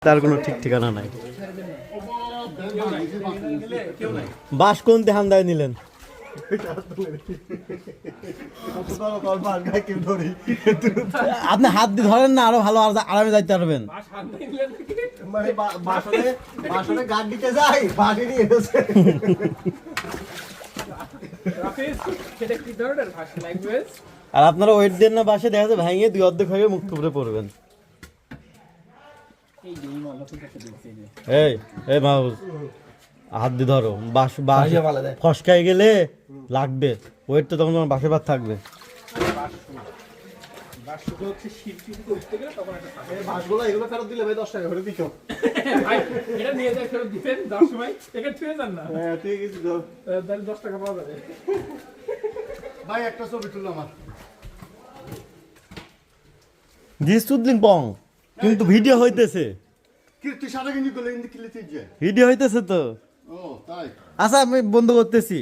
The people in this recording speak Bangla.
তার কোনো ঠিক ঠিকানা নাই। বাস কোন হান্দায় নিলেন? আপনি হাত দিয়ে ধরেন না, আরো ভালো আরামে যাইতে পারবেন। আর আপনারা ওয়েট দেন না, বাসে দেখা যায় ভেঙে দুই অর্ধেক হয়ে মুখ টুকরে পড়বেন। এই এই মাহবুব, হাত দিয়ে ধরো। বাস ফসকাই গেলে লাগবে ওয়েট, তো তখন তোমার বাসে ভাত থাকবে। পং কিন্তু ভিডিও হইতেছে, ভিডিও হইতেছে তো। আচ্ছা আমি বন্ধ করতেছি।